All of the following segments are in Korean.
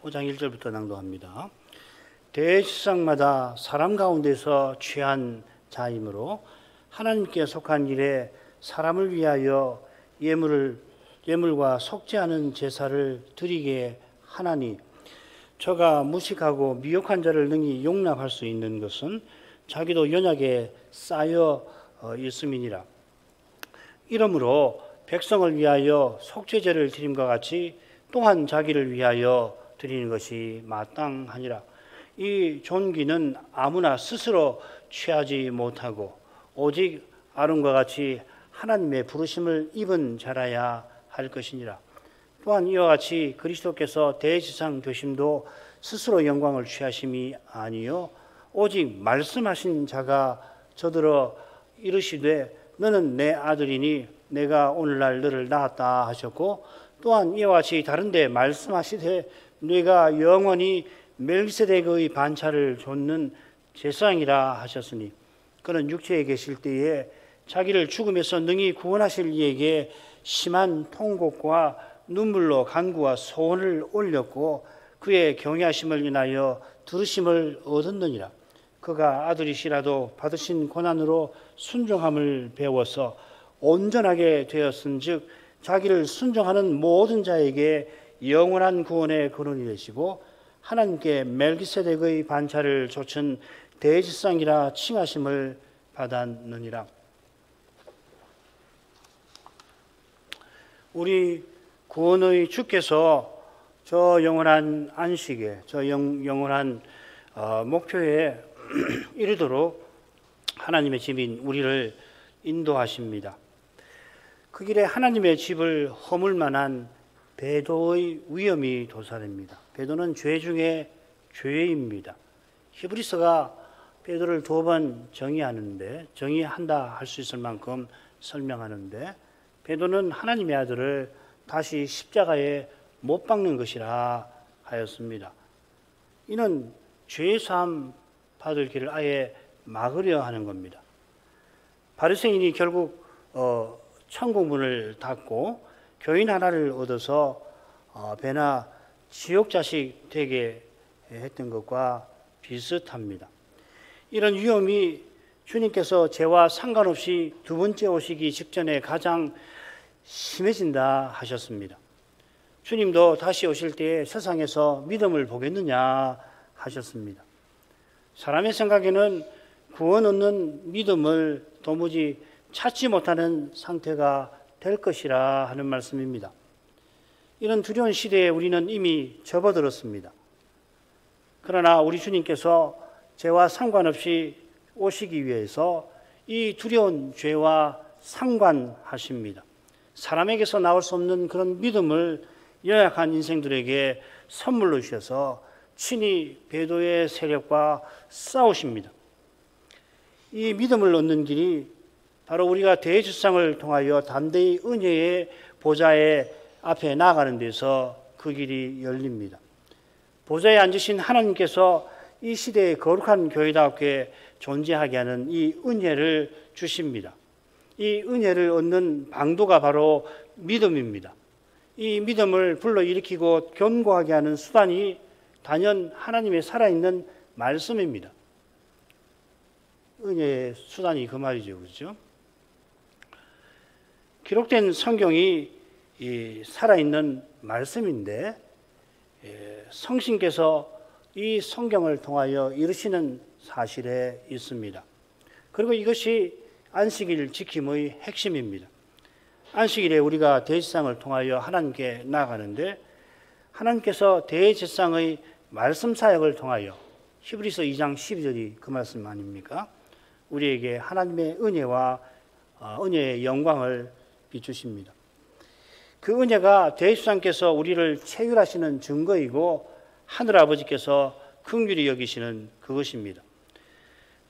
5장 1절부터 낭독합니다. 대지상마다 사람 가운데서 취한 자이므로 하나님께 속한 일에 사람을 위하여 예물과 속지 않은 제사를 드리게 하나니, 저가 무식하고 미혹한 자를 능히 용납할 수 있는 것은 자기도 연약에 쌓여 있음이니라. 이러므로 백성을 위하여 속죄제를 드림과 같이 또한 자기를 위하여 드리는 것이 마땅하니라. 이 존귀는 아무나 스스로 취하지 못하고 오직 아론과 같이 하나님의 부르심을 입은 자라야 할 것이니라. 또한 이와 같이 그리스도께서 대지상 되심도 스스로 영광을 취하심이 아니요 오직 말씀하신 자가 저들어 이르시되 너는 내 아들이니 내가 오늘날 너를 낳았다 하셨고, 또한 이와 같이 다른데 말씀하시되 네가 영원히 멜기세덱의 반차를 좇는 제사장이라 하셨으니, 그는 육체에 계실 때에 자기를 죽음에서 능히 구원하실 이에게 심한 통곡과 눈물로 간구와 소원을 올렸고 그의 경외하심을 인하여 들으심을 얻었느니라. 그가 아들이시라도 받으신 고난으로 순종함을 배워서 온전하게 되었은즉 자기를 순종하는 모든 자에게 영원한 구원의 근원이 되시고 하나님께 멜기세덱의 반차를 좇은 대지상이라 칭하심을 받았느니라. 우리 구원의 주께서 저 영원한 안식에, 저 영원한 목표에 이르도록 하나님의 집인 우리를 인도하십니다. 그 길에 하나님의 집을 허물 만한 배도의 위험이 도사립니다. 배도는 죄 중에 죄입니다. 히브리서가 배도를 2번 정의한다 할 수 있을 만큼 설명하는데, 배도는 하나님의 아들을 다시 십자가에 못 박는 것이라 하였습니다. 이는 죄사함 받을 길을 아예 막으려 하는 겁니다. 바리새인이 결국 천국문을 닫고 교인 하나를 얻어서 배나 지옥 자식 되게 했던 것과 비슷합니다. 이런 위험이 주님께서 죄와 상관없이 두 번째 오시기 직전에 가장 심해진다 하셨습니다. 주님도 다시 오실 때에 세상에서 믿음을 보겠느냐 하셨습니다. 사람의 생각에는 구원 얻는 믿음을 도무지 찾지 못하는 상태가 될 것이라 하는 말씀입니다. 이런 두려운 시대에 우리는 이미 접어들었습니다. 그러나 우리 주님께서 죄와 상관없이 오시기 위해서 이 두려운 죄와 상관하십니다. 사람에게서 나올 수 없는 그런 믿음을 연약한 인생들에게 선물로 주셔서 친히 배도의 세력과 싸우십니다. 이 믿음을 얻는 길이 바로 우리가 대지상을 통하여 담대히 은혜의 보좌의 앞에 나아가는 데서 그 길이 열립니다. 보좌에 앉으신 하나님께서 이 시대의 거룩한 교회답게 존재하게 하는 이 은혜를 주십니다. 이 은혜를 얻는 방도가 바로 믿음입니다. 이 믿음을 불러일으키고 견고하게 하는 수단이 단연 하나님의 살아있는 말씀입니다. 은혜의 수단이 그 말이죠, 그렇죠? 기록된 성경이 이 살아있는 말씀인데 성신께서 이 성경을 통하여 이루시는 사실에 있습니다. 그리고 이것이 안식일 지킴의 핵심입니다. 안식일에 우리가 대제사장을 통하여 하나님께 나아가는데, 하나님께서 대제사장의 말씀 사역을 통하여, 히브리서 2장 12절이 그 말씀 아닙니까? 우리에게 하나님의 은혜와 은혜의 영광을 비추십니다. 그 은혜가 대제사장께서 우리를 체휼하시는 증거이고 하늘아버지께서 긍휼히 여기시는 그것입니다.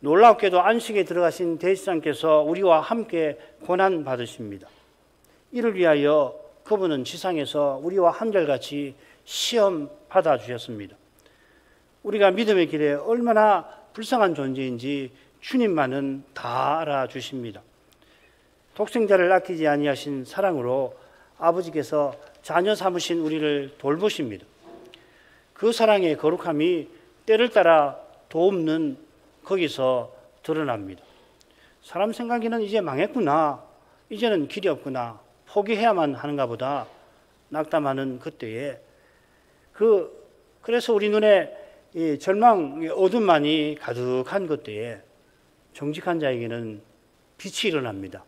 놀랍게도 안식에 들어가신 대제사장께서 우리와 함께 고난 받으십니다. 이를 위하여 그분은 지상에서 우리와 한결같이 시험 받아 주셨습니다. 우리가 믿음의 길에 얼마나 불쌍한 존재인지 주님만은 다 알아주십니다. 독생자를 아끼지 아니하신 사랑으로 아버지께서 자녀 삼으신 우리를 돌보십니다. 그 사랑의 거룩함이 때를 따라 도없는 거기서 드러납니다. 사람 생각에는 이제 망했구나, 이제는 길이 없구나, 포기해야만 하는가 보다 낙담하는 그때에 그래서 우리 눈에 이 절망, 어둠만이 가득한 그때에 정직한 자에게는 빛이 일어납니다.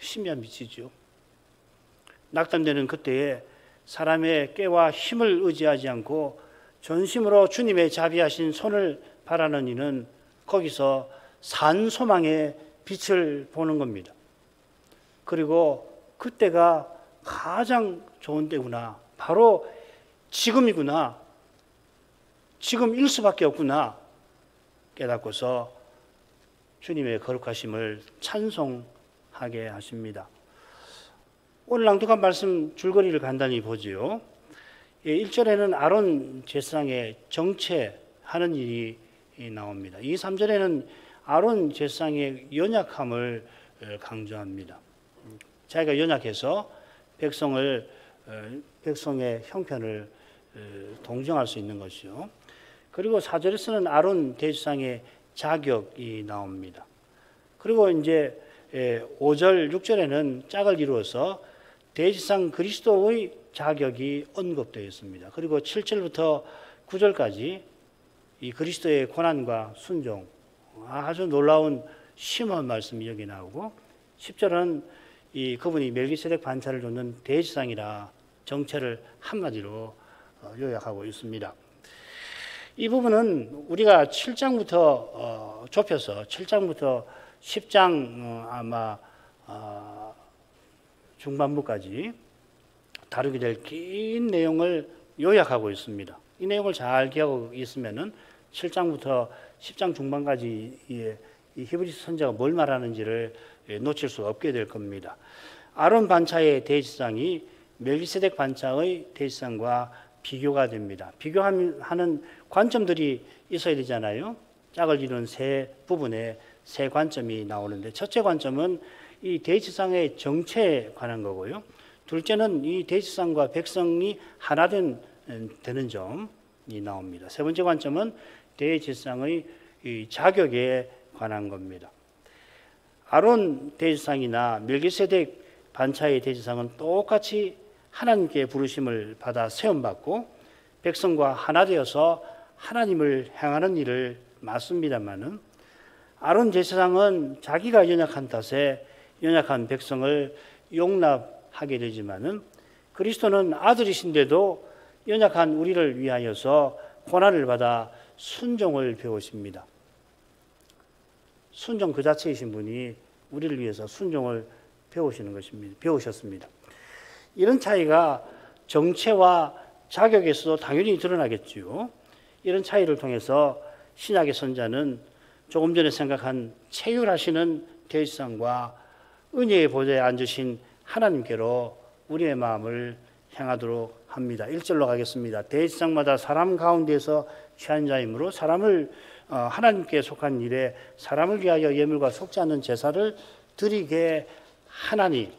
신비한 빛이죠. 낙담되는 그때에 사람의 깨와 힘을 의지하지 않고 전심으로 주님의 자비하신 손을 바라는 이는 거기서 산 소망의 빛을 보는 겁니다. 그리고 그때가 가장 좋은 때구나, 바로 지금이구나, 지금일 수밖에 없구나 깨닫고서 주님의 거룩하심을 찬송하게 하십니다. 오늘 낭독한 말씀 줄거리를 간단히 보지요. 1절에는 아론 제사장의 정체하는 일이 나옵니다. 2, 3절에는 아론 제사장의 연약함을 강조합니다. 자기가 연약해서 백성의 형편을 동정할 수 있는 것이요. 그리고 4절에서는 아론 대제사장의 자격이 나옵니다. 그리고 이제 5절, 6절에는 짝을 이루어서 대제사장 그리스도의 자격이 언급되어 있습니다. 그리고 7절부터 9절까지 이 그리스도의 고난과 순종, 아주 놀라운 심오한 말씀이 여기 나오고, 10절은 이 그분이 멜기세덱 반차를 줬는 대제사장이라 정체를 한마디로 요약하고 있습니다. 이 부분은 우리가 7장부터 좁혀서 7장부터 10장 아마 중반부까지 다루게 될 긴 내용을 요약하고 있습니다. 이 내용을 잘 기억하고 있으면은 7장부터 10장 중반까지 이 히브리서 선지자가 뭘 말하는지를 놓칠 수 없게 될 겁니다. 아론 반차의 대제사장이 멜기세덱 반차의 대제사장과 비교가 됩니다. 비교하는 관점들이 있어야 되잖아요. 짝을 이루는 세 부분에 세 관점이 나오는데, 첫째 관점은 이 대제사장의 정체에 관한 거고요. 둘째는 이 대제사장과 백성이 하나 되는 점이 나옵니다. 세 번째 관점은 대제사장의 이 자격에 관한 겁니다. 아론 대제사장이나 멜기세덱 반차의 대제사장은 똑같이 하나님께 부르심을 받아 세움받고 백성과 하나 되어서 하나님을 향하는 일을 맡습니다마는, 아론 제사장은 자기가 연약한 탓에 연약한 백성을 용납하게 되지만은, 그리스도는 아들이신데도 연약한 우리를 위하여서 고난을 받아 순종을 배우십니다. 순종 그 자체이신 분이 우리를 위해서 순종을 배우셨습니다. 이런 차이가 정체와 자격에서도 당연히 드러나겠지요. 이런 차이를 통해서 신약의 선자는 조금 전에 생각한 체휼하시는 대제사장과 은혜의 보좌에 앉으신 하나님께로 우리의 마음을 향하도록 합니다. 1절로 가겠습니다. 대제사장마다 사람 가운데서 취한 자이므로 사람을 하나님께 속한 일에 사람을 위하여 예물과 속지 않는 제사를 드리게 하나니,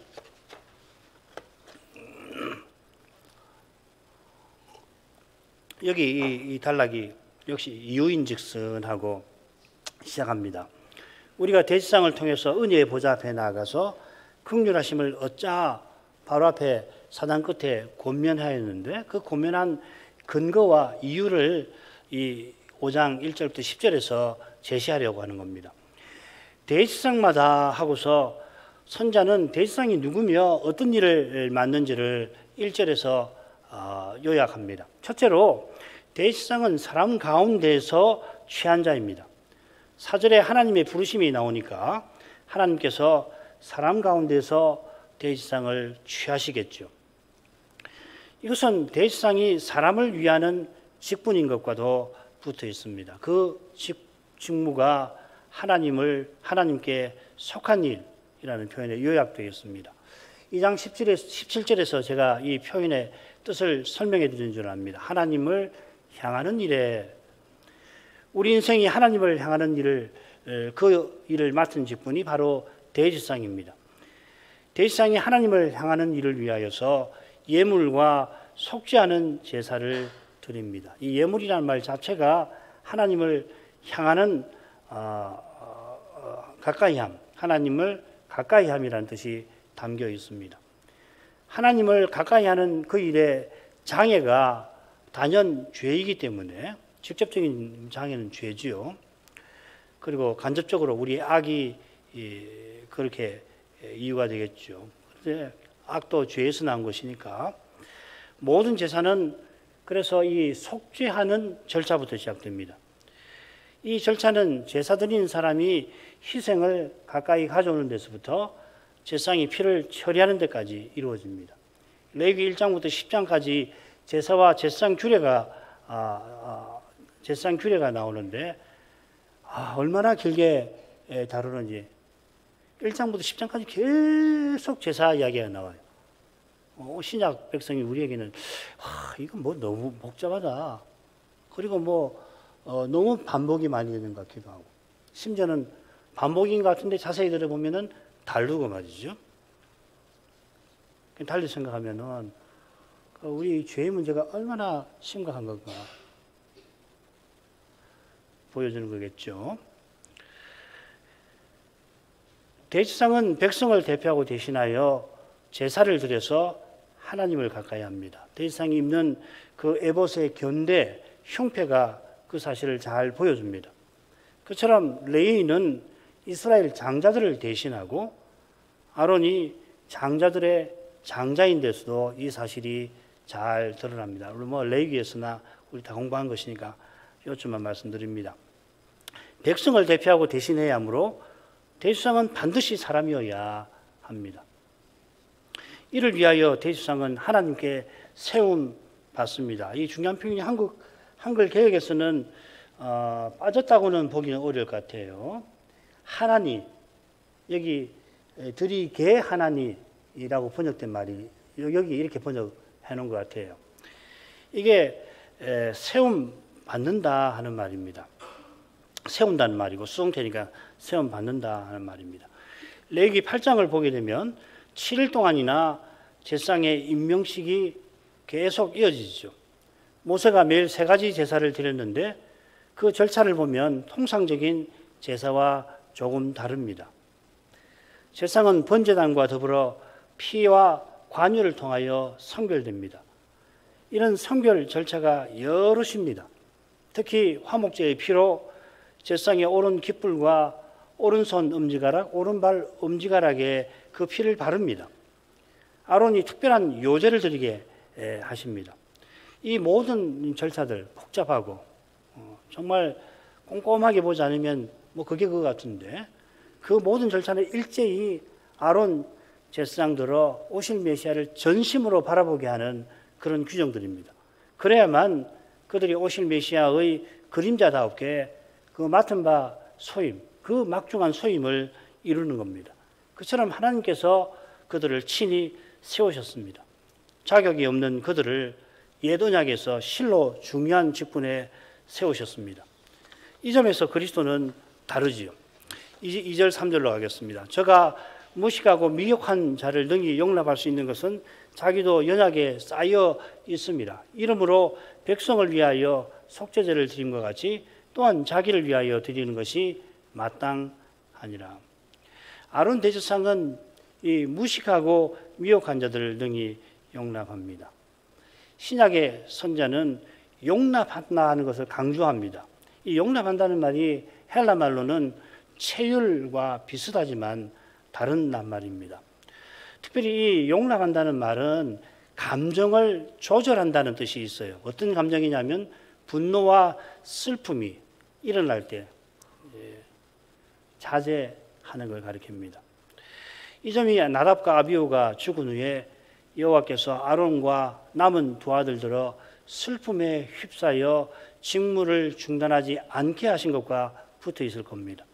여기 이 단락이 역시 이유인즉슨하고 시작합니다. 우리가 대제사장을 통해서 은혜의 보좌 앞에 나아가서 긍휼하심을 얻자 바로 앞에 사단 끝에 권면하였는데, 그 권면한 근거와 이유를 이 5장 1절부터 10절에서 제시하려고 하는 겁니다. 대제사장마다 하고서 선자는 대제사장이 누구며 어떤 일을 맡는지를 1절에서 요약합니다. 첫째로 대제사장은 사람 가운데서 취한 자입니다. 4절에 하나님의 부르심이 나오니까 하나님께서 사람 가운데서 대제사장을 취하시겠죠. 이것은 대제사장이 사람을 위하는 직분인 것과도 붙어 있습니다. 그 직무가 하나님께 속한 일이라는 표현에 요약되어 있습니다. 2장 17절에서 제가 이 표현의 뜻을 설명해 드린 줄 압니다. 하나님을 향하는 일에, 우리 인생이 하나님을 향하는 그 일을 맡은 직분이 바로 대제사장입니다. 대제사장이 하나님을 향하는 일을 위하여서 예물과 속지 않은 제사를 드립니다. 이 예물이라는 말 자체가 하나님을 향하는 가까이함, 하나님을 가까이함이라는 뜻이 담겨 있습니다. 하나님을 가까이하는 그 일의 장애가 단연 죄이기 때문에 직접적인 장애는 죄지요. 그리고 간접적으로 우리의 악이 그렇게 이유가 되겠죠. 그런데 악도 죄에서 난 것이니까 모든 제사는 그래서 이 속죄하는 절차부터 시작됩니다. 이 절차는 제사 드리는 사람이 희생을 가까이 가져오는 데서부터 제사장이 피를 처리하는 데까지 이루어집니다. 레위기 1장부터 10장까지 제사와 제사장 규례가 나오는데 얼마나 길게 다루는지 1장부터 10장까지 계속 제사 이야기가 나와요. 신약 백성이 우리에게는 이건 뭐 너무 복잡하다. 그리고 너무 반복이 많이 되는 것 같기도 하고 심지어는 반복인 것 같은데 자세히 들어보면은 다르고 말이죠. 달리 생각하면은 우리 죄의 문제가 얼마나 심각한 건가 보여주는 거겠죠. 대제사장은 백성을 대표하고 대신하여 제사를 드려서 하나님을 가까이 합니다. 대제사장이 입는 그 에봇의 견대, 흉패가 그 사실을 잘 보여줍니다. 그처럼 레위인은 이스라엘 장자들을 대신하고 아론이 장자들의 장자인 데서도 이 사실이 잘 드러납니다. 물론 레위기에서나 우리 다 공부한 것이니까 요점만 말씀드립니다. 백성을 대표하고 대신해야 하므로 대제사장은 반드시 사람이어야 합니다. 이를 위하여 대제사장은 하나님께 세움 받습니다. 이 중요한 표현이 한글 개역에서는 빠졌다고는 보기는 어려울 것 같아요. 하나님, 여기 들이게 하나님이라고 번역된 말이 여기 이렇게 번역해 놓은 것 같아요. 이게 세움 받는다 하는 말입니다. 세운다는 말이고 수동태니까 세움 받는다 하는 말입니다. 레위기 8장을 보게 되면 7일 동안이나 제사장의 임명식이 계속 이어지죠. 모세가 매일 3가지 제사를 드렸는데 그 절차를 보면 통상적인 제사와 조금 다릅니다. 제사장은 번제단과 더불어 피와 관유를 통하여 성별됩니다. 이런 성별 절차가 여럿입니다. 특히 화목제의 피로 제사장의 오른 깃불과 오른손 엄지가락, 오른발 엄지가락에 그 피를 바릅니다. 아론이 특별한 요제를 드리게 하십니다. 이 모든 절차들 복잡하고 정말 꼼꼼하게 보지 않으면 그게 그거 같은데 그 모든 절차는 일제히 아론 제사장들어 오실 메시아를 전심으로 바라보게 하는 그런 규정들입니다. 그래야만 그들이 오실 메시아의 그림자다웠게 그 맡은 바 소임, 그 막중한 소임을 이루는 겁니다. 그처럼 하나님께서 그들을 친히 세우셨습니다. 자격이 없는 그들을 옛 언약에서 실로 중요한 직분에 세우셨습니다. 이 점에서 그리스도는 다르지요. 2절 3절로 가겠습니다. 저가 무식하고 미혹한 자를 능히 용납할 수 있는 것은 자기도 연약에 쌓여 있습니다. 이러므로 백성을 위하여 속죄제를 드림과 같이 또한 자기를 위하여 드리는 것이 마땅하니라. 아론 대제사장은 이 무식하고 미혹한 자들을 능히 용납합니다. 신약의 선자는 용납한다 하는 것을 강조합니다. 이 용납한다는 말이 헬라 말로는 체휼과 비슷하지만 다른 낱말입니다. 특별히 이 용납한다는 말은 감정을 조절한다는 뜻이 있어요. 어떤 감정이냐면 분노와 슬픔이 일어날 때 자제하는 걸 가리킵니다. 이 점이 나답과 아비후가 죽은 후에 여호와께서 아론과 남은 두 아들들어 슬픔에 휩싸여 직무를 중단하지 않게 하신 것과 붙어 있을 겁니다.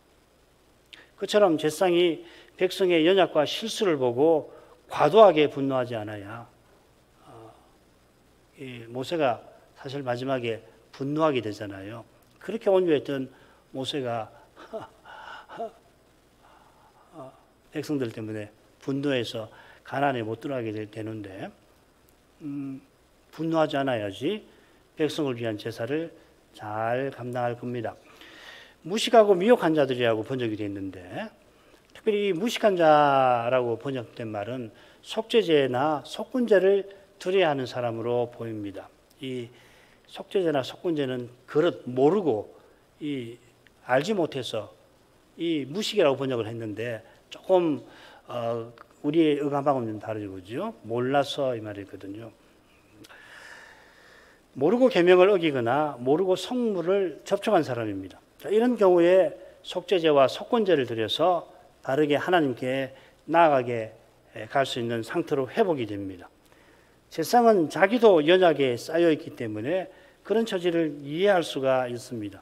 그처럼 제사장이 백성의 연약과 실수를 보고 과도하게 분노하지 않아야 모세가 사실 마지막에 분노하게 되잖아요. 그렇게 온유했던 모세가 백성들 때문에 분노해서 가나안에 못 들어가게 되는데 분노하지 않아야지 백성을 위한 제사를 잘 감당할 겁니다. 무식하고 미혹한 자들이라고 번역이 되어 있는데, 특별히 무식한 자라고 번역된 말은 속죄제나 속군제를 드려야 하는 사람으로 보입니다. 이 속죄제나 속군제는 그릇 모르고 알지 못해서 이 무식이라고 번역을 했는데, 조금 우리의 의감하고는 좀 다르죠. 몰라서 이 말이거든요. 모르고 계명을 어기거나 모르고 성물을 접촉한 사람입니다. 이런 경우에 속죄제와 속건제를 드려서 바르게 하나님께 나아가게 갈 수 있는 상태로 회복이 됩니다. 세상은 자기도 연약에 쌓여 있기 때문에 그런 처지를 이해할 수가 있습니다.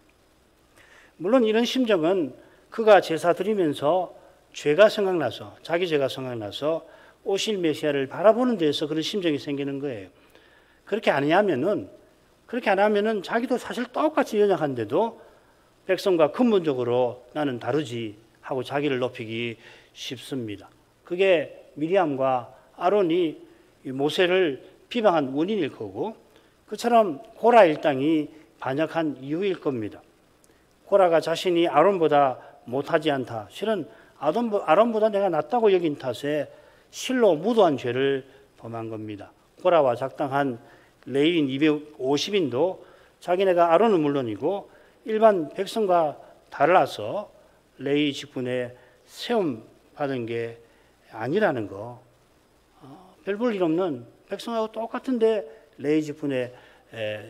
물론 이런 심정은 그가 제사 드리면서 죄가 생각나서, 자기 죄가 생각나서 오실 메시아를 바라보는 데에서 그런 심정이 생기는 거예요. 그렇게 안 하면은 자기도 사실 똑같이 연약한데도 백성과 근본적으로 나는 다르지 하고 자기를 높이기 쉽습니다. 그게 미리암과 아론이 모세를 비방한 원인일 거고, 그처럼 고라 일당이 반역한 이유일 겁니다. 고라가 자신이 아론보다 못하지 않다, 실은 아론보다 내가 낫다고 여긴 탓에 실로 무도한 죄를 범한 겁니다. 고라와 작당한 레위인 250인도 자기네가 아론은 물론이고 일반 백성과 달라서 레위 직분에 세움 받은 게 아니라는 거, 별 볼 일 없는 백성하고 똑같은데 레위 직분에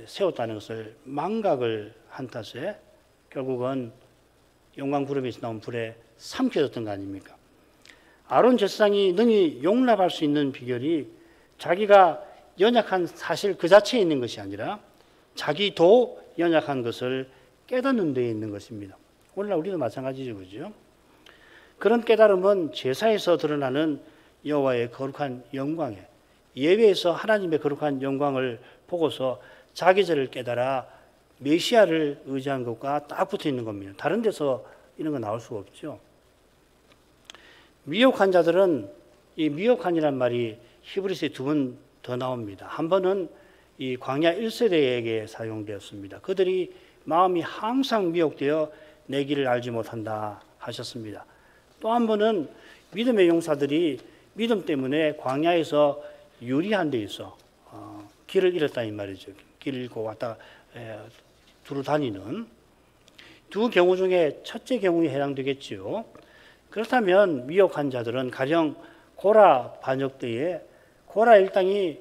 세웠다는 것을 망각을 한 탓에 결국은 영광구름에서 나온 불에 삼켜졌던 거 아닙니까? 아론 제사장이 능히 용납할 수 있는 비결이 자기가 연약한 사실 그 자체에 있는 것이 아니라 자기도 연약한 것을 깨닫는 데에 있는 것입니다. 오늘날 우리도 마찬가지죠, 그죠? 그런 깨달음은 제사에서 드러나는 여호와의 거룩한 영광에, 예배에서 하나님의 거룩한 영광을 보고서 자기 죄를 깨달아 메시아를 의지한 것과 딱 붙어 있는 겁니다. 다른 데서 이런 거 나올 수가 없죠. 미혹한 자들은, 이 미혹한이란 말이 히브리서에 두 번 더 나옵니다. 한 번은 이 광야 1세대에게 사용되었습니다. 그들이 마음이 항상 미혹되어 내 길을 알지 못한다 하셨습니다. 또 한 번은 믿음의 용사들이 믿음 때문에 광야에서 유리한 데 있어 길을 잃었다 이 말이죠. 길을 잃고 왔다 두루 다니는 두 경우 중에 첫째 경우에 해당되겠지요. 그렇다면 미혹한 자들은 가령 고라 반역 때에 고라 일당이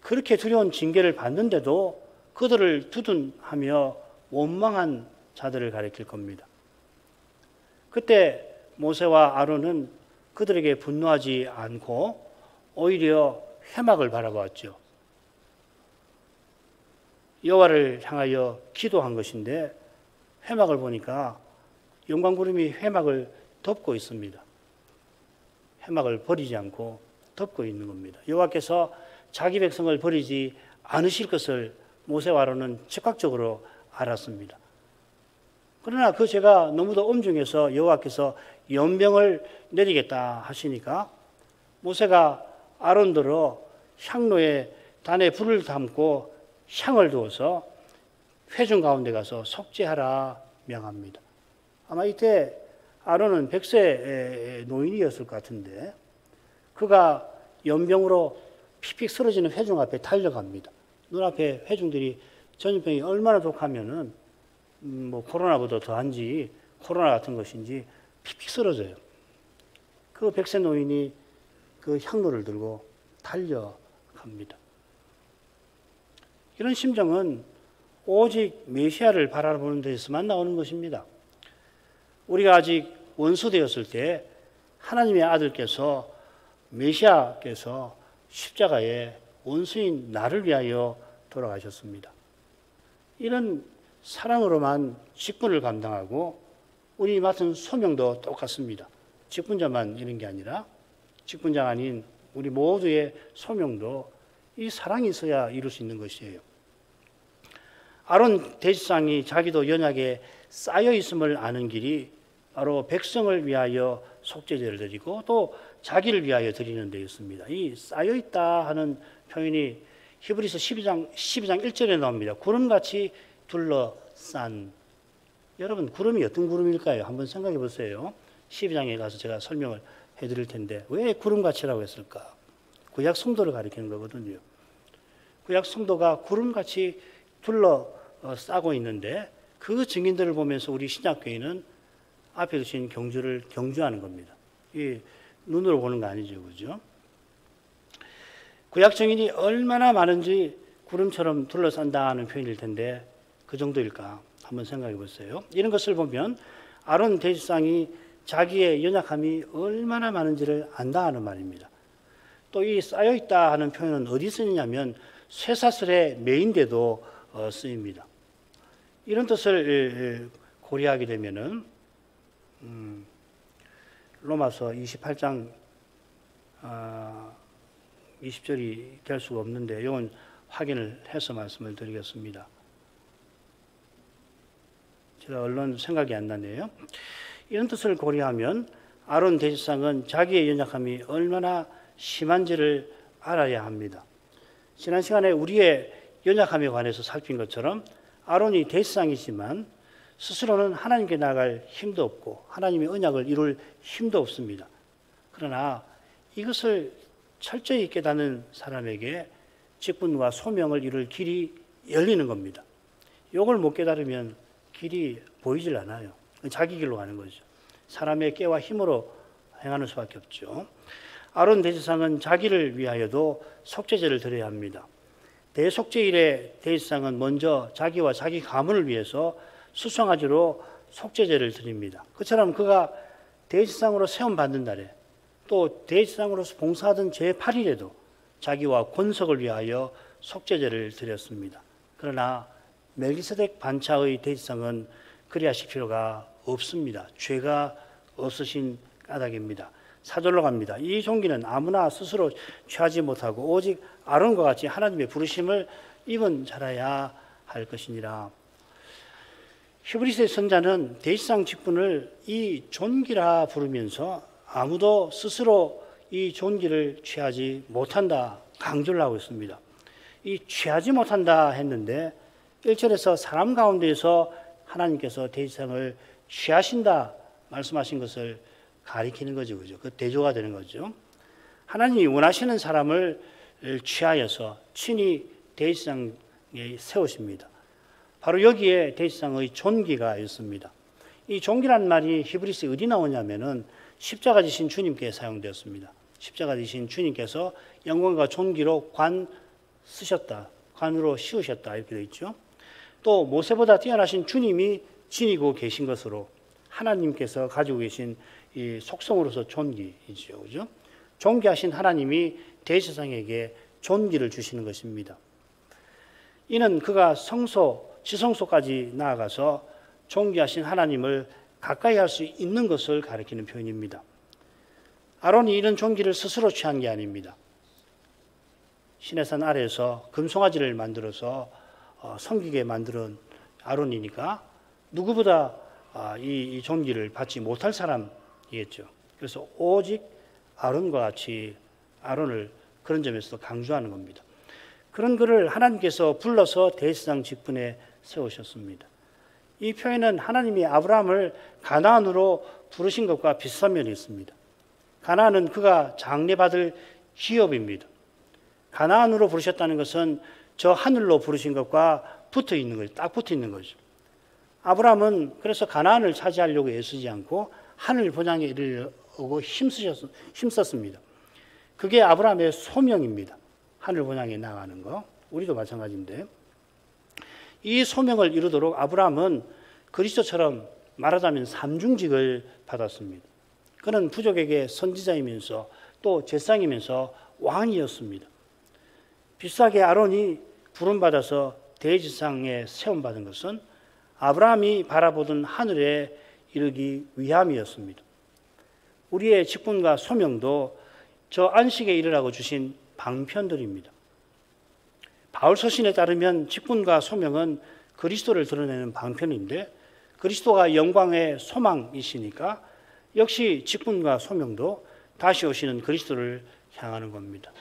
그렇게 두려운 징계를 받는데도 그들을 두둔하며 원망한 자들을 가리킬 겁니다. 그때 모세와 아론은 그들에게 분노하지 않고 오히려 회막을 바라보았죠. 여호와를 향하여 기도한 것인데 회막을 보니까 영광구름이 회막을 덮고 있습니다. 회막을 버리지 않고 덮고 있는 겁니다. 여호와께서 자기 백성을 버리지 않으실 것을 모세와 아론은 즉각적으로 알았습니다. 그러나 그 죄가 너무도 엄중해서 여호와께서 연병을 내리겠다 하시니까 모세가 아론들어 향로에 단에 불을 담고 향을 두어서 회중 가운데 가서 속죄하라 명합니다. 아마 이때 아론은 100세 노인이었을 것 같은데 그가 연병으로 픽픽 쓰러지는 회중 앞에 달려갑니다. 눈앞에 회중들이 전염병이 얼마나 독하면은 코로나보다 더한지 코로나 같은 것인지 픽픽 쓰러져요. 그 100세 노인이 그 향로를 들고 달려갑니다. 이런 심정은 오직 메시아를 바라보는 데서만 나오는 것입니다. 우리가 아직 원수되었을 때 하나님의 아들께서 메시아께서 십자가에 원수인 나를 위하여 돌아가셨습니다. 이런 사랑으로만 직분을 감당하고 우리 맡은 소명도 똑같습니다. 직분자만 이런 게 아니라 직분자가 아닌 우리 모두의 소명도 이 사랑이 있어야 이룰 수 있는 것이에요. 아론 대지상이 자기도 연약에 쌓여 있음을 아는 길이 바로 백성을 위하여 속죄제를 드리고 또 자기를 위하여 드리는 데 있습니다. 이 쌓여 있다 하는 표현이 히브리서 12장 1절에 나옵니다. 구름같이 둘러싼. 여러분, 구름이 어떤 구름일까요? 한번 생각해 보세요. 12장에 가서 제가 설명을 해드릴 텐데 왜 구름같이라고 했을까? 구약 성도를 가리키는 거거든요. 구약 성도가 구름같이 둘러싸고 있는데 그 증인들을 보면서 우리 신약교회는 앞에 두신 경주를 경주하는 겁니다. 이 눈으로 보는 거 아니죠, 그죠? 구약 증인이 얼마나 많은지 구름처럼 둘러싼다는 표현일 텐데 그 정도일까? 한번 생각해 보세요. 이런 것을 보면 아론 대지상이 자기의 연약함이 얼마나 많은지를 안다 하는 말입니다. 또 이 쌓여있다 하는 표현은 어디 쓰느냐면 쇠사슬의 메인데도 쓰입니다. 이런 뜻을 고려하게 되면은 로마서 28장 20절이 될 수가 없는데 이건 확인을 해서 말씀을 드리겠습니다. 제가 얼른 생각이 안 나네요. 이런 뜻을 고려하면 아론 대지상은 자기의 연약함이 얼마나 심한지를 알아야 합니다. 지난 시간에 우리의 연약함에 관해서 살핀 것처럼 아론이 대지상이지만 스스로는 하나님께 나아갈 힘도 없고 하나님의 언약을 이룰 힘도 없습니다. 그러나 이것을 철저히 깨닫는 사람에게 직분과 소명을 이룰 길이 열리는 겁니다. 이걸 못 깨달으면 길이 보이질 않아요. 자기 길로 가는 거죠. 사람의 깨와 힘으로 행하는 수밖에 없죠. 아론 대지상은 자기를 위하여도 속죄제를 드려야 합니다. 대속죄일에 대지상은 먼저 자기와 자기 가문을 위해서 수송아지로 속죄제를 드립니다. 그처럼 그가 대지상으로 세움받는 날에 또 대지상으로서 봉사하던 제8일에도 자기와 권속을 위하여 속죄제를 드렸습니다. 그러나 멜기세덱 반차의 대지상은 그리하실 필요가 없습니다. 죄가 없으신 까닭입니다. 사절로 갑니다. 이 종기는 아무나 스스로 취하지 못하고 오직 아론과 같이 하나님의 부르심을 입은 자라야 할 것이니라. 히브리서의 선자는 대지상 직분을 이 존귀라 부르면서 아무도 스스로 이 존귀를 취하지 못한다 강조를 하고 있습니다. 이 취하지 못한다 했는데 1절에서 사람 가운데에서 하나님께서 대지상을 취하신다 말씀하신 것을 가리키는 거죠. 그죠? 그 대조가 되는 거죠. 하나님이 원하시는 사람을 취하여서 친히 대지상에 세우십니다. 바로 여기에 대지상의 존귀가 있습니다. 이 존귀라는 말이 히브리서에 어디 나오냐면은 십자가 지신 주님께 사용되었습니다. 십자가 지신 주님께서 영광과 존귀로 관 쓰셨다. 관으로 씌우셨다. 이렇게 되어 있죠. 또 모세보다 뛰어나신 주님이 지니고 계신 것으로 하나님께서 가지고 계신 이 속성으로서 존귀이죠. 그죠? 존귀하신 하나님이 대지상에게 존귀를 주시는 것입니다. 이는 그가 지성소까지 나아가서 존귀하신 하나님을 가까이 할 수 있는 것을 가리키는 표현입니다. 아론이 이런 존귀를 스스로 취한 게 아닙니다. 시내산 아래에서 금송아지를 만들어서 섬기게 만든 아론이니까 누구보다 이 존귀를 받지 못할 사람이겠죠. 그래서 오직 아론과 같이 아론을 그런 점에서 강조하는 겁니다. 그런 그를 하나님께서 불러서 대지상 직분에 세우셨습니다. 이 표현은 하나님이 아브라함을 가나안으로 부르신 것과 비슷한 면이 있습니다. 가나안은 그가 장례받을 기업입니다. 가나안으로 부르셨다는 것은 저 하늘로 부르신 것과 붙어 있는 거죠. 딱 붙어 있는 거죠. 아브라함은 그래서 가나안을 차지하려고 애쓰지 않고 하늘 본향에 이르려고 힘썼습니다. 그게 아브라함의 소명입니다. 하늘 본향에 나가는 거. 우리도 마찬가지인데 이 소명을 이루도록 아브라함은 그리스도처럼 말하자면 삼중직을 받았습니다. 그는 부족에게 선지자이면서 또 제사장이면서 왕이었습니다. 비슷하게 아론이 부름받아서 대지상에 세움받은 것은 아브라함이 바라보던 하늘에 이르기 위함이었습니다. 우리의 직분과 소명도 저 안식에 이르라고 주신 방편들입니다. 바울 서신에 따르면 직분과 소명은 그리스도를 드러내는 방편인데 그리스도가 영광의 소망이시니까 역시 직분과 소명도 다시 오시는 그리스도를 향하는 겁니다.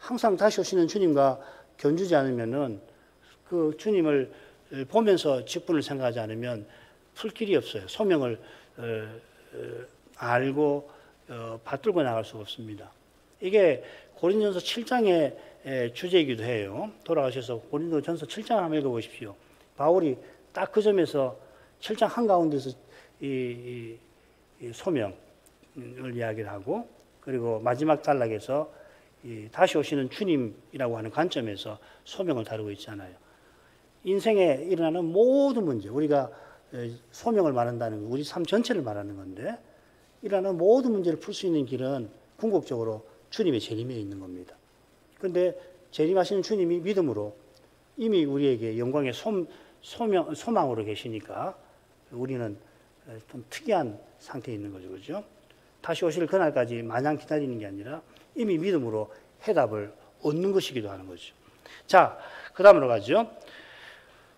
항상 다시 오시는 주님과 견주지 않으면은 그 주님을 보면서 직분을 생각하지 않으면 풀 길이 없어요. 소명을 알고 받들고 나갈 수가 없습니다. 이게 고린도전서 7장의 주제이기도 해요. 돌아가셔서 고린도전서 7장을 한번 읽어보십시오. 바울이 딱 그 점에서 7장 한가운데서 이 소명을 이야기를 하고, 그리고 마지막 단락에서 다시 오시는 주님이라고 하는 관점에서 소명을 다루고 있잖아요. 인생에 일어나는 모든 문제, 우리가 소명을 말한다는 거, 우리 삶 전체를 말하는 건데, 일어나는 모든 문제를 풀 수 있는 길은 궁극적으로 주님의 재림에 있는 겁니다. 그런데 재림하시는 주님이 믿음으로 이미 우리에게 영광의 소망으로 계시니까 우리는 좀 특이한 상태에 있는 거죠. 그죠? 다시 오실 그날까지 마냥 기다리는 게 아니라 이미 믿음으로 해답을 얻는 것이기도 하는 거죠. 자, 그 다음으로 가죠.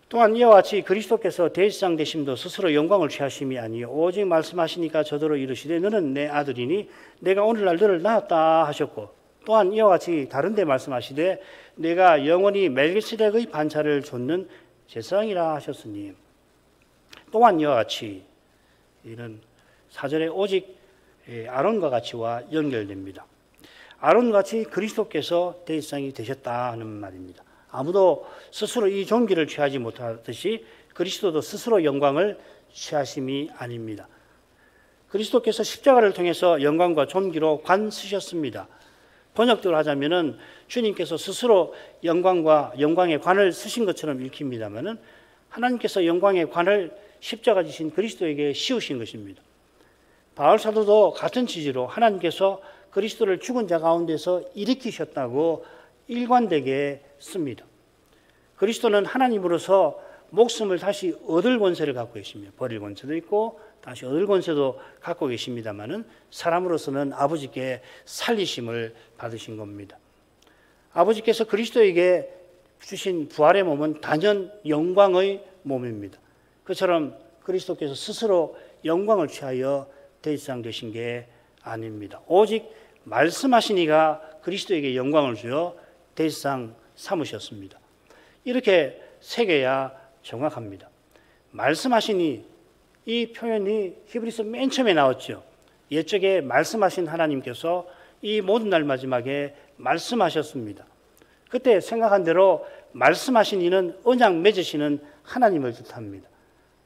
또한 이와 같이 그리스도께서 대제사장 되심도 스스로 영광을 취하심이 아니요 오직 말씀하시니까 저더러 이르시되 너는 내 아들이니 내가 오늘날 너를 낳았다 하셨고, 또한 이와 같이 다른 데 말씀하시되 내가 영원히 멜기세덱의 반차를 좇는 제사장이라 하셨으니, 또한 이와 같이, 이는 4절에 오직 아론과 같이와 연결됩니다. 아론과 같이 그리스도께서 대제사장이 되셨다 하는 말입니다. 아무도 스스로 이 존귀를 취하지 못하듯이 그리스도도 스스로 영광을 취하심이 아닙니다. 그리스도께서 십자가를 통해서 영광과 존귀로 관 쓰셨습니다. 번역대로 하자면은 주님께서 스스로 영광의 관을 쓰신 것처럼 읽힙니다만은 하나님께서 영광의 관을 십자가 지신 그리스도에게 씌우신 것입니다. 바울 사도도 같은 취지로 하나님께서 그리스도를 죽은 자 가운데서 일으키셨다고 일관되게 씁니다. 그리스도는 하나님으로서 목숨을 다시 얻을 권세를 갖고 계십니다. 버릴 권세도 있고 다시 얻을 권세도 갖고 계십니다만은 사람으로서는 아버지께 살리심을 받으신 겁니다. 아버지께서 그리스도에게 주신 부활의 몸은 단연 영광의 몸입니다. 그처럼 그리스도께서 스스로 영광을 취하여 대제사장 되신 게 아닙니다. 오직 말씀하시니가 그리스도에게 영광을 주어 대제사장 삼으셨습니다. 이렇게 새겨야 정확합니다. 말씀하시니, 이 표현이 히브리서 맨 처음에 나왔죠. 옛적에 말씀하신 하나님께서 이 모든 날 마지막에 말씀하셨습니다. 그때 생각한 대로 말씀하신 이는 언약 맺으시는 하나님을 뜻합니다.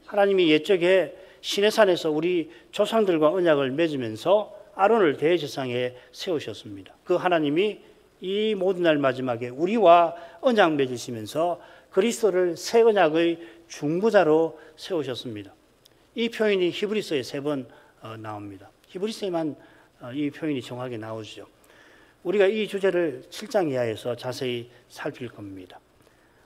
하나님이 옛적에 시내산에서 우리 조상들과 언약을 맺으면서 아론을 대제사장에 세우셨습니다. 그 하나님이 이 모든 날 마지막에 우리와 언약 맺으시면서 그리스도를 새 언약의 중보자로 세우셨습니다. 이 표현이 히브리서에 3번 나옵니다. 히브리서에만 이 표현이 정확하게 나오죠. 우리가 이 주제를 7장 이하에서 자세히 살필 겁니다.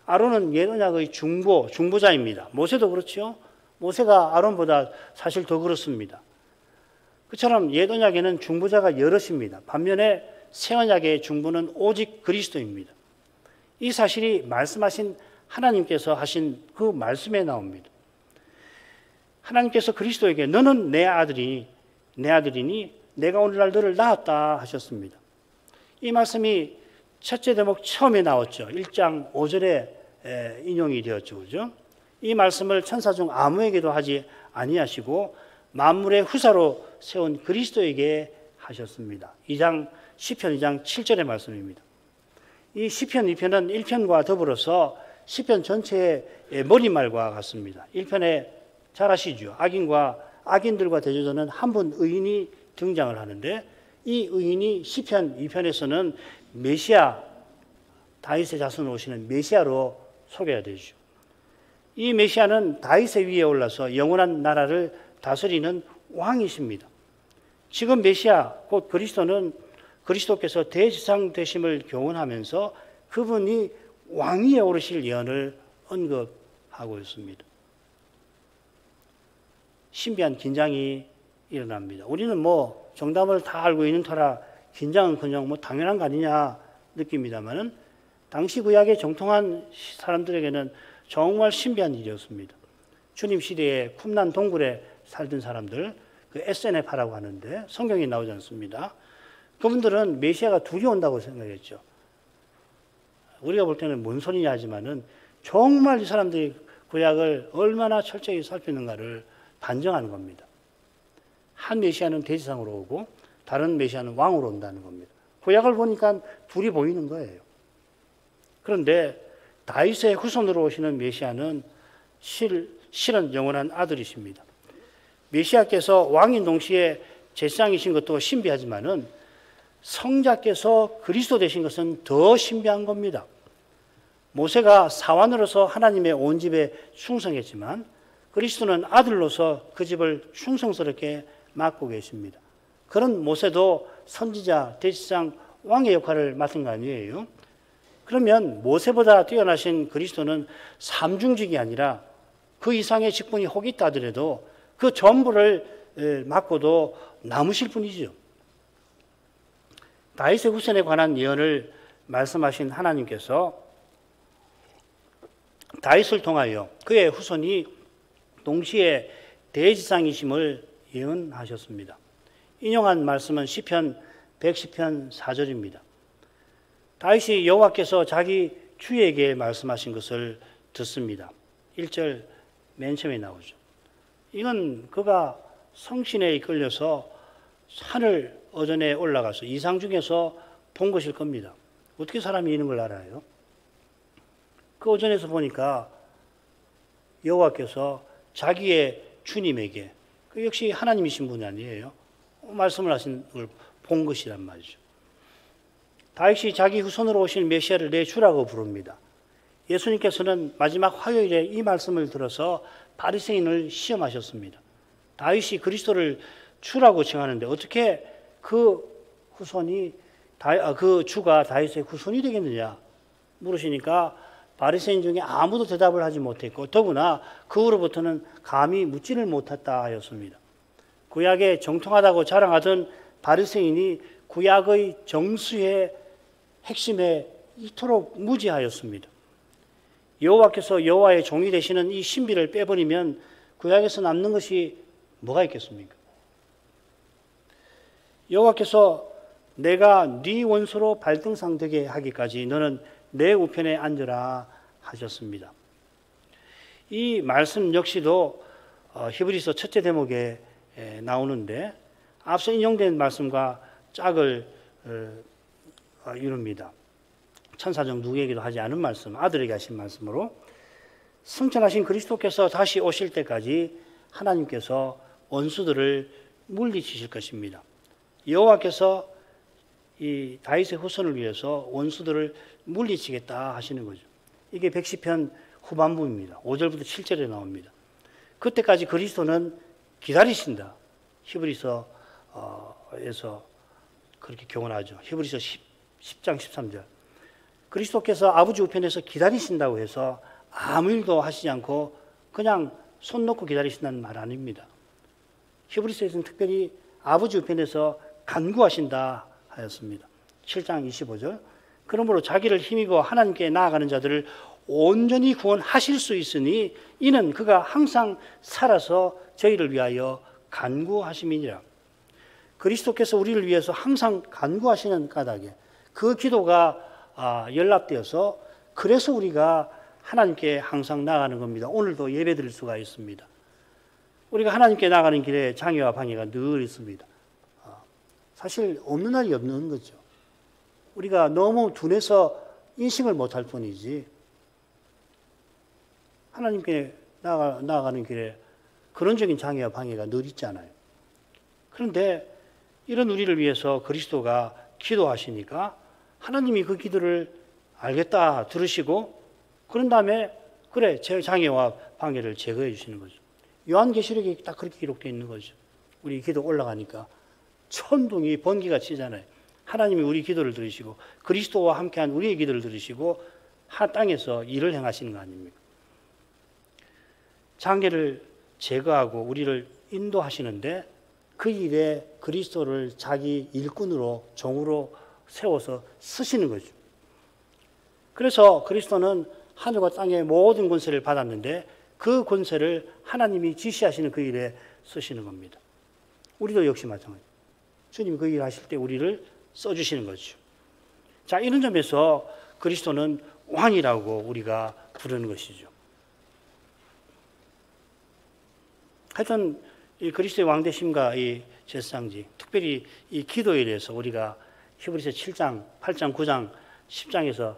아론은 옛 언약의 중보자입니다. 모세도 그렇죠. 모세가 아론보다 사실 더 그렇습니다. 그처럼 옛 언약에는 중보자가 여럿입니다. 반면에 새 언약의 중보는 오직 그리스도입니다. 이 사실이 말씀하신 하나님께서 하신 그 말씀에 나옵니다. 하나님께서 그리스도에게 너는 내 아들이니 내가 오늘날 너를 낳았다 하셨습니다. 이 말씀이 첫째 대목 처음에 나왔죠. 1장 5절에 인용이 되었죠. 그죠? 이 말씀을 천사 중 아무에게도 하지 아니하시고 만물의 후사로 세운 그리스도에게 하셨습니다. 시편 2장 7절의 말씀입니다. 이 시편 2편은 1편과 더불어서 시편 전체의 머리말과 같습니다. 1편에 잘 아시죠? 악인들과 대조되는 한 분 의인이 등장을 하는데, 이 의인이 시편 2편에서는 메시아, 다윗의 자손으로 오시는 메시아로 소개가 되죠. 이 메시아는 다윗의 위에 올라서 영원한 나라를 다스리는 왕이십니다. 지금 메시아 곧 그리스도는 그리스도께서 대제사장 되심을 교훈하면서 그분이 왕위에 오르실 예언을 언급하고 있습니다. 신비한 긴장이 일어납니다. 우리는 정답을 다 알고 있는 터라 긴장은 그냥 당연한 거 아니냐 느낍니다만은 당시 구약에 정통한 사람들에게는 정말 신비한 일이었습니다. 주님 시대에 쿰란 동굴에 살던 사람들, 그 SNF라고 하는데 성경에 나오지 않습니다. 그분들은 메시아가 둘이 온다고 생각했죠. 우리가 볼 때는 뭔 소리냐 하지만은 정말 이 사람들이 구약을 얼마나 철저히 살피는가를 반증하는 겁니다. 한 메시아는 대지상으로 오고 다른 메시아는 왕으로 온다는 겁니다. 구약을 보니까 둘이 보이는 거예요. 그런데 다윗의 후손으로 오시는 메시아는 실은 영원한 아들이십니다. 메시아께서 왕인 동시에 제사장이신 것도 신비하지만은 성자께서 그리스도 되신 것은 더 신비한 겁니다. 모세가 사환으로서 하나님의 온 집에 충성했지만 그리스도는 아들로서 그 집을 충성스럽게 맡고 계십니다. 그런 모세도 선지자, 대제사장, 왕의 역할을 맡은 거 아니에요? 그러면 모세보다 뛰어나신 그리스도는 삼중직이 아니라 그 이상의 직분이 혹 있다 하더라도 그 전부를 맡고도 남으실 분이죠. 다윗의 후손에 관한 예언을 말씀하신 하나님께서 다윗을 통하여 그의 후손이 동시에 대지상이심을 예언하셨습니다. 인용한 말씀은 시편 110편 4절입니다. 다윗이 여호와께서 자기 주에게 말씀하신 것을 듣습니다. 1절 맨 처음에 나오죠. 이건 그가 성신에 이끌려서 하늘 어전에 올라가서 이상 중에서 본 것일 겁니다. 어떻게 사람이 이런 걸 알아요? 그 어전에서 보니까 여호와께서 자기의 주님에게, 그 역시 하나님이신 분이 아니에요. 말씀을 하신 걸 본 것이란 말이죠. 다윗이 자기 후손으로 오신 메시아를 내 주라고 부릅니다. 예수님께서는 마지막 화요일에 이 말씀을 들어서 바리새인을 시험하셨습니다. 다윗이 그리스도를 주라고 칭하는데 어떻게 그 후손이 그 주가 다윗의 후손이 되겠느냐 물으시니까 바리새인 중에 아무도 대답을 하지 못했고 더구나 그 후로부터는 감히 묻지를 못했다 하였습니다. 구약에 정통하다고 자랑하던 바리새인이 구약의 정수의 핵심에 이토록 무지하였습니다. 여호와께서 여호와의 종이 되시는 이 신비를 빼버리면 구약에서 남는 것이 뭐가 있겠습니까? 여호와께서 내가 네 원수로 발등상 되게 하기까지 너는 내 우편에 앉으라 하셨습니다. 이 말씀 역시도 히브리서 첫째 대목에 나오는데 앞서 인용된 말씀과 짝을 이룹니다. 천사 중 누구에게도 하지 않은 말씀, 아들에게 하신 말씀으로 승천하신 그리스도께서 다시 오실 때까지 하나님께서 원수들을 물리치실 것입니다. 여호와께서 이 다윗의 후손을 위해서 원수들을 물리치겠다 하시는 거죠. 이게 110편 후반부입니다. 5절부터 7절에 나옵니다. 그때까지 그리스도는 기다리신다. 히브리서에서 그렇게 교훈하죠. 히브리서 10장 13절. 그리스도께서 아버지 우편에서 기다리신다고 해서 아무 일도 하시지 않고 그냥 손 놓고 기다리신다는 말 아닙니다. 히브리서에서는 특별히 아버지 우편에서 간구하신다 하였습니다. 7장 25절. 그러므로 자기를 힘입어 하나님께 나아가는 자들을 온전히 구원하실 수 있으니 이는 그가 항상 살아서 저희를 위하여 간구하심이니라. 그리스도께서 우리를 위해서 항상 간구하시는 까닭에 그 기도가 연락되어서 그래서 우리가 하나님께 항상 나아가는 겁니다. 오늘도 예배 드릴 수가 있습니다. 우리가 하나님께 나아가는 길에 장애와 방해가 늘 있습니다. 사실 없는 날이 없는 거죠. 우리가 너무 둔해서 인식을 못할 뿐이지 하나님께 나아가는 길에 근원적인 장애와 방해가 늘 있잖아요. 그런데 이런 우리를 위해서 그리스도가 기도하시니까 하나님이 그 기도를 알겠다 들으시고 그런 다음에 그래 제 장애와 방해를 제거해 주시는 거죠. 요한계시록에 딱 그렇게 기록되어 있는 거죠. 우리 기도 올라가니까 천둥이 번개가 치잖아요. 하나님이 우리 기도를 들으시고 그리스도와 함께한 우리의 기도를 들으시고 땅에서 일을 행하시는 거 아닙니까? 장애를 제거하고 우리를 인도하시는데 그 일에 그리스도를 자기 일꾼으로 종으로 세워서 쓰시는 거죠. 그래서 그리스도는 하늘과 땅의 모든 권세를 받았는데 그 권세를 하나님이 지시하시는 그 일에 쓰시는 겁니다. 우리도 역시 마찬가지. 주님이 그 일을 하실 때 우리를 써주시는 거죠. 자, 이런 점에서 그리스도는 왕이라고 우리가 부르는 것이죠. 하여튼 이 그리스도의 왕되심과 이 제사장직, 특별히 이 기도에 대해서 우리가 히브리서 7장, 8장, 9장, 10장에서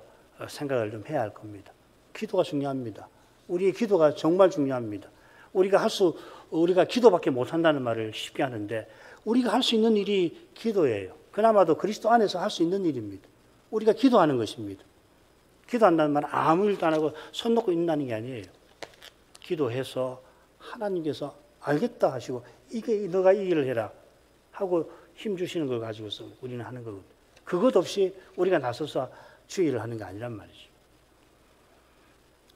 생각을 좀 해야 할 겁니다. 기도가 중요합니다. 우리의 기도가 정말 중요합니다. 우리가 기도밖에 못한다는 말을 쉽게 하는데 우리가 할 수 있는 일이 기도예요. 그나마도 그리스도 안에서 할 수 있는 일입니다. 우리가 기도하는 것입니다. 기도한다는 말은 아무 일도 안 하고 손 놓고 있는다는 게 아니에요. 기도해서 하나님께서 알겠다 하시고 너가 이 일을 해라 하고 힘 주시는 걸 가지고서 우리는 하는 거거든요. 그것 없이 우리가 나서서 주의를 하는 게 아니란 말이죠.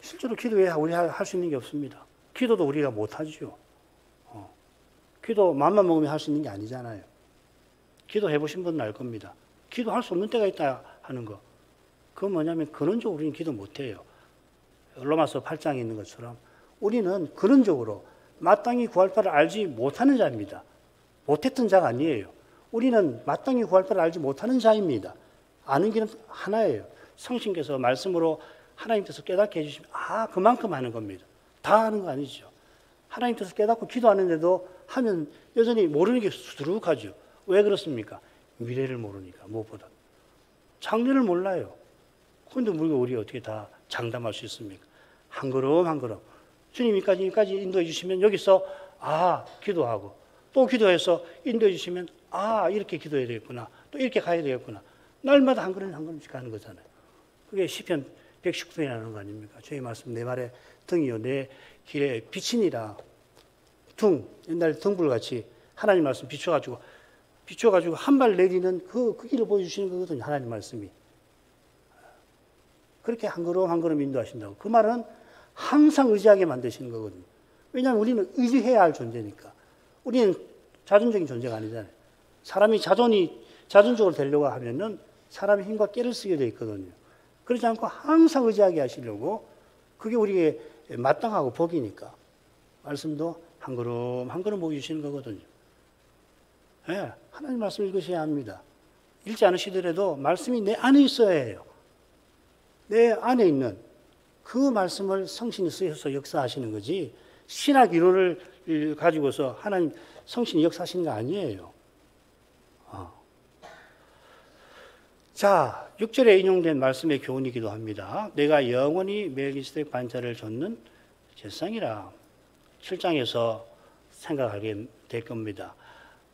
실제로 기도에 우리가 할 수 있는 게 없습니다. 기도도 우리가 못하죠. 기도 마음만 먹으면 할 수 있는 게 아니잖아요. 기도해 보신 분은 알 겁니다. 기도할 수 없는 때가 있다 하는 거. 그건 뭐냐면 근원적으로 우리는 기도 못해요. 로마서 8장에 있는 것처럼 우리는 근원적으로 마땅히 구할 바를 알지 못하는 자입니다. 못했던 자가 아니에요. 우리는 마땅히 구할 바를 알지 못하는 자입니다. 아는 길은 하나예요. 성신께서 말씀으로 하나님께서 깨닫게 해주시면 그만큼 하는 겁니다. 다 하는 거 아니죠. 하나님께서 깨닫고 기도하는데도 하면 여전히 모르는 게 수두룩하죠. 왜 그렇습니까? 미래를 모르니까 무엇보다. 장래를 몰라요. 그런데 우리가 어떻게 다 장담할 수 있습니까? 한 걸음 한 걸음. 주님이 여기까지 인도해 주시면 여기서 기도하고 또 기도해서 인도해 주시면 이렇게 기도해야 되겠구나. 또 이렇게 가야 되겠구나. 날마다 한 걸음 한 걸음씩 가는 거잖아요. 그게 시편 119편이라는 거 아닙니까? 저희 말씀 내 말에 등이요 내 길에 빛이니라. 옛날 등불같이 하나님 말씀 비춰가지고 한 발 내리는 그 길을 보여주시는 거거든요. 하나님 말씀이. 그렇게 한 걸음 한 걸음 인도하신다고. 그 말은 항상 의지하게 만드시는 거거든요. 왜냐하면 우리는 의지해야 할 존재니까. 우리는 자존적인 존재가 아니잖아요. 사람이 자존적으로 되려고 하면은 사람의 힘과 깨를 쓰게 되어 있거든요. 그렇지 않고 항상 의지하게 하시려고 그게 우리에게 마땅하고 복이니까. 말씀도 한 걸음 한 걸음 보여주시는 거거든요. 네, 하나님 말씀 읽으셔야 합니다. 읽지 않으시더라도 말씀이 내 안에 있어야 해요. 내 안에 있는 그 말씀을 성신이 쓰셔서 역사하시는 거지 신학 이론을 가지고서 하나님 성신이 역사하시는 거 아니에요. 자, 6절에 인용된 말씀의 교훈이기도 합니다. 내가 영원히 멜기세덱 반차를 줬는 제사장이라. 7장에서 생각하게 될 겁니다.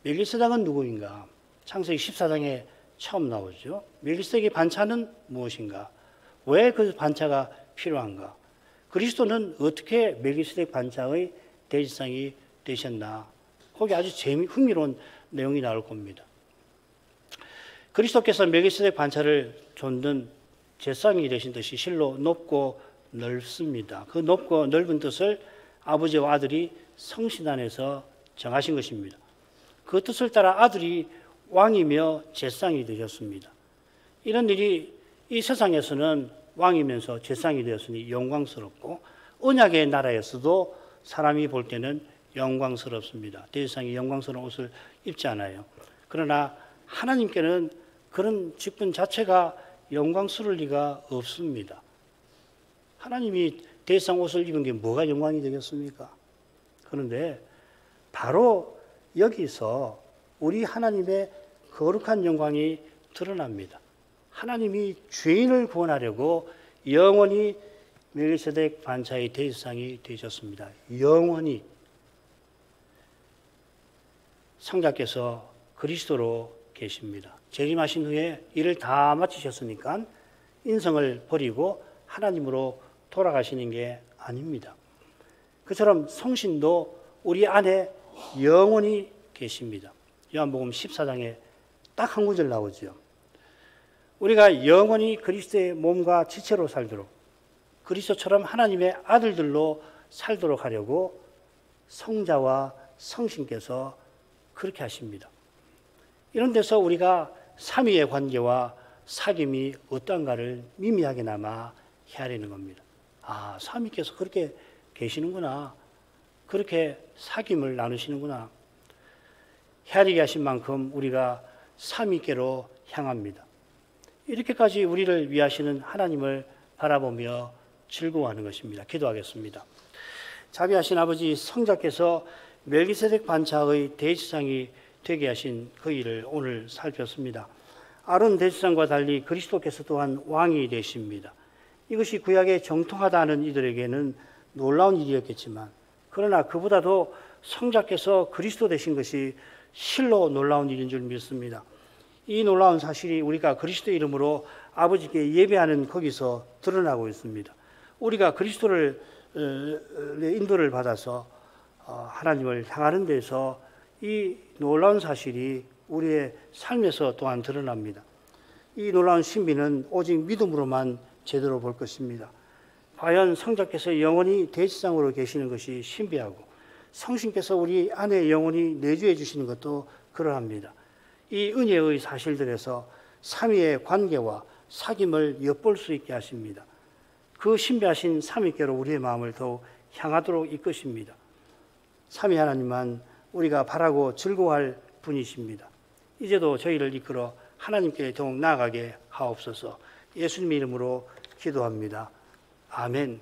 멜기세덱은 누구인가? 창세기 14장에 처음 나오죠. 멜기세덱의 반차는 무엇인가? 왜 그 반차가 필요한가? 그리스도는 어떻게 멜기세덱 반차의 대제사장이 되셨나? 거기 아주 흥미로운 내용이 나올 겁니다. 그리스도께서 멜기세덱 반차를 줬는 제사장이 되신 뜻이 실로 높고 넓습니다. 그 높고 넓은 뜻을 아버지와 아들이 성신 안에서 정하신 것입니다. 그 뜻을 따라 아들이 왕이며 제사장이 되셨습니다. 이런 일이 이 세상에서는 왕이면서 제사장이 되었으니 영광스럽고 언약의 나라에서도 사람이 볼 때는 영광스럽습니다. 대제사장이 영광스러운 옷을 입지 않아요. 그러나 하나님께는 그런 직분 자체가 영광스러울 리가 없습니다. 하나님이 대제사장 옷을 입은 게 뭐가 영광이 되겠습니까? 그런데 바로 여기서 우리 하나님의 거룩한 영광이 드러납니다. 하나님이 죄인을 구원하려고 영원히 멜기세덱 반차의 대제사장이 되셨습니다. 영원히. 성자께서 그리스도로 계십니다. 재림하신 후에 일을 다 마치셨으니까 인성을 버리고 하나님으로 돌아가시는 게 아닙니다. 그처럼 성신도 우리 안에 영원히 계십니다. 요한복음 14장에 딱 한 구절 나오죠. 우리가 영원히 그리스도의 몸과 지체로 살도록 그리스도처럼 하나님의 아들들로 살도록 하려고 성자와 성신께서 그렇게 하십니다. 이런 데서 우리가 삼위의 관계와 사귐이 어떠한가를 미미하게나마 헤아리는 겁니다. 삼위께서 그렇게 계시는구나. 그렇게 사귐을 나누시는구나. 헤아리게 하신 만큼 우리가 삼위께로 향합니다. 이렇게까지 우리를 위하시는 하나님을 바라보며 즐거워하는 것입니다. 기도하겠습니다. 자비하신 아버지, 성자께서 멜기세덱 반차의 대지상이 되게 하신 그 일을 오늘 살폈습니다. 아론 대지상과 달리 그리스도께서 또한 왕이 되십니다. 이것이 구약에 정통하다는 이들에게는 놀라운 일이었겠지만, 그러나 그보다도 성자께서 그리스도 되신 것이 실로 놀라운 일인 줄 믿습니다. 이 놀라운 사실이 우리가 그리스도 이름으로 아버지께 예배하는 거기서 드러나고 있습니다. 우리가 그리스도를 인도를 받아서 하나님을 향하는 데서 이 놀라운 사실이 우리의 삶에서 또한 드러납니다. 이 놀라운 신비는 오직 믿음으로만 제대로 볼 것입니다. 과연 성자께서 영원히 대지상으로 계시는 것이 신비하고, 성신께서 우리 안에 영원히 내주해 주시는 것도 그러합니다. 이 은혜의 사실들에서 삼위의 관계와 사귐을 엿볼 수 있게 하십니다. 그 신비하신 삼위께로 우리의 마음을 더욱 향하도록 이끄십니다. 삼위 하나님만 우리가 바라고 즐거워할 분이십니다. 이제도 저희를 이끌어 하나님께 더욱 나아가게 하옵소서. 예수님의 이름으로 기도합니다. 아멘.